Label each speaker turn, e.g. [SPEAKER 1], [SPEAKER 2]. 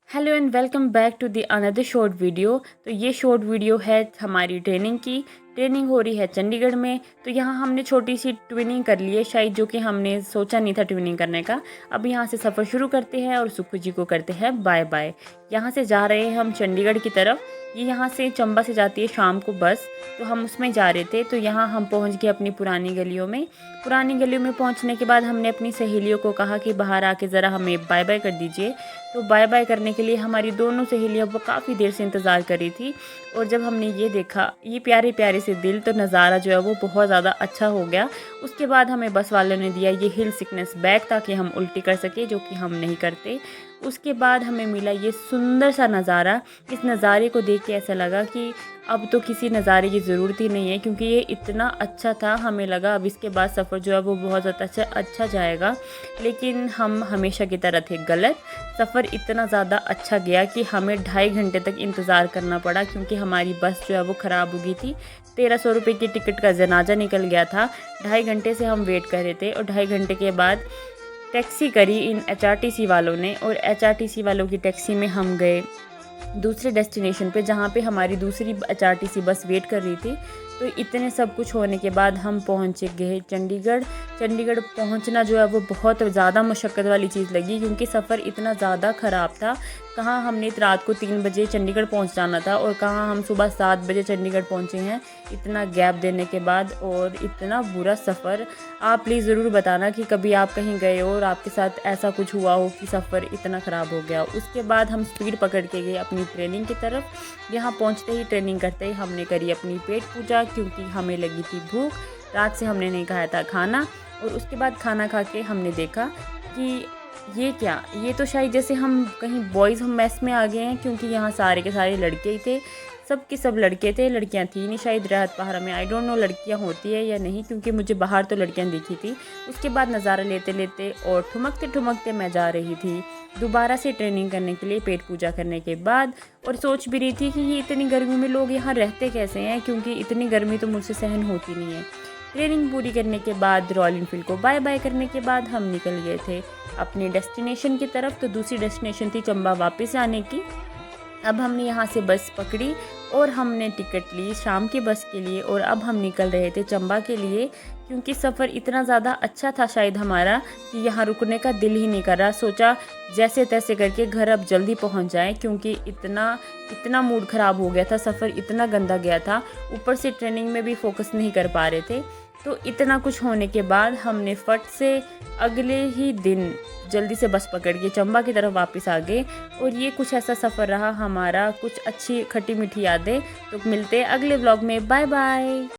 [SPEAKER 1] Hello and welcome back to the another short video. तो ये short video है हमारी ट्रेनिंग की। ट्रेनिंग हो रही है चंडीगढ़ में। तो यहाँ हमने छोटी सी ट्विनिंग कर ली है शायद, जो कि हमने सोचा नहीं था ट्विनिंग करने का। अब यहाँ से सफ़र शुरू करते हैं और सुखू जी को करते हैं बाय बाय। यहाँ से जा रहे हैं हम चंडीगढ़ की तरफ। ये यहाँ से चंबा से जाती है शाम को बस, तो हम उसमें जा रहे थे। तो यहाँ हम पहुँच गए अपनी पुरानी गलियों में। पुरानी गलियों में पहुँचने के बाद हमने अपनी सहेलियों को कहा कि बाहर आके ज़रा हमें बाय बाय कर दीजिए। तो बाय बाय करने के लिए हमारी दोनों सहेलियां वो काफ़ी देर से इंतज़ार कर रही थी। और जब हमने ये देखा ये प्यारे प्यारे से दिल, तो नज़ारा जो है वो बहुत ज़्यादा अच्छा हो गया। उसके बाद हमें बस वालों ने दिया ये हिल सिकनेस बैग ताकि हम उल्टी कर सके, जो कि हम नहीं करते। उसके बाद हमें मिला ये सुंदर सा नज़ारा। इस नज़ारे को देख के ऐसा लगा कि अब तो किसी नज़ारे की ज़रूरत ही नहीं है, क्योंकि ये इतना अच्छा था। हमें लगा अब इसके बाद सफ़र जो है वो बहुत ज़्यादा अच्छा जाएगा, लेकिन हम हमेशा की तरह थे गलत। सफ़र इतना ज़्यादा अच्छा गया कि हमें 2.5 घंटे तक इंतज़ार करना पड़ा, क्योंकि हमारी बस जो है वो ख़राब हो गई थी। 1300 रुपये की टिकट का जनाजा निकल गया था। 2.5 घंटे से हम वेट कर रहे थे, और 2.5 घंटे के बाद टैक्सी करी इन एचआरटीसी वालों ने, और एचआरटीसी वालों की टैक्सी में हम गए दूसरे डेस्टिनेशन पे, जहाँ पे हमारी दूसरी एचआरटीसी बस वेट कर रही थी। तो इतने सब कुछ होने के बाद हम पहुँच गए चंडीगढ़। चंडीगढ़ पहुँचना जो है वो बहुत ज़्यादा मुशक्क़त वाली चीज़ लगी, क्योंकि सफ़र इतना ज़्यादा ख़राब था। कहाँ हमने रात को 3 बजे चंडीगढ़ पहुँच जाना था, और कहाँ हम सुबह 7 बजे चंडीगढ़ पहुँचे हैं, इतना गैप देने के बाद। और इतना बुरा सफ़र। आप प्लीज़ ज़रूर बताना कि कभी आप कहीं गए हो और आपके साथ ऐसा कुछ हुआ हो कि सफ़र इतना ख़राब हो गया। उसके बाद हम स्पीड पकड़ के गए अपनी ट्रेनिंग की तरफ। यहाँ पहुँचते ही ट्रेनिंग करते ही हमने करी अपनी पेट पूजा, क्योंकि हमें लगी थी भूख। रात से हमने नहीं खाया था खाना। और उसके बाद खाना खा के हमने देखा कि ये क्या, ये तो शायद जैसे हम कहीं बॉयज़ हम मेस में आ गए हैं, क्योंकि यहाँ सारे के सारे लड़के ही थे। सब के सब लड़के थे, लड़कियाँ थी नहीं शायद राहत पहाड़ा में। आई डोंट नो लड़कियाँ होती है या नहीं, क्योंकि मुझे बाहर तो लड़कियाँ दिखी थी। उसके बाद नज़ारा लेते लेते और ठुमकते ठुमकते मैं जा रही थी दोबारा से ट्रेनिंग करने के लिए, पेट पूजा करने के बाद। और सोच भी रही थी कि ये इतनी गर्मी में लोग यहाँ रहते कैसे हैं, क्योंकि इतनी गर्मी तो मुझसे सहन होती नहीं है। ट्रेनिंग पूरी करने के बाद रॉयल इनफील्ड को बाय बाय करने के बाद हम निकल गए थे अपने डेस्टिनेशन की तरफ। तो दूसरी डेस्टिनेशन थी चंबा वापस आने की। अब हमने यहाँ से बस पकड़ी और हमने टिकट ली शाम की बस के लिए, और अब हम निकल रहे थे चंबा के लिए, क्योंकि सफ़र इतना ज़्यादा अच्छा था शायद हमारा कि यहाँ रुकने का दिल ही नहीं कर रहा। सोचा जैसे तैसे करके घर अब जल्दी पहुँच जाएं, क्योंकि इतना मूड ख़राब हो गया था, सफ़र इतना गंदा गया था। ऊपर से ट्रेनिंग में भी फोकस नहीं कर पा रहे थे। तो इतना कुछ होने के बाद हमने फट से अगले ही दिन जल्दी से बस पकड़ के चंबा की तरफ वापस आ गए। और ये कुछ ऐसा सफ़र रहा हमारा, कुछ अच्छी खट्टी मीठी यादें। तो मिलते हैं अगले व्लॉग में। Bye bye.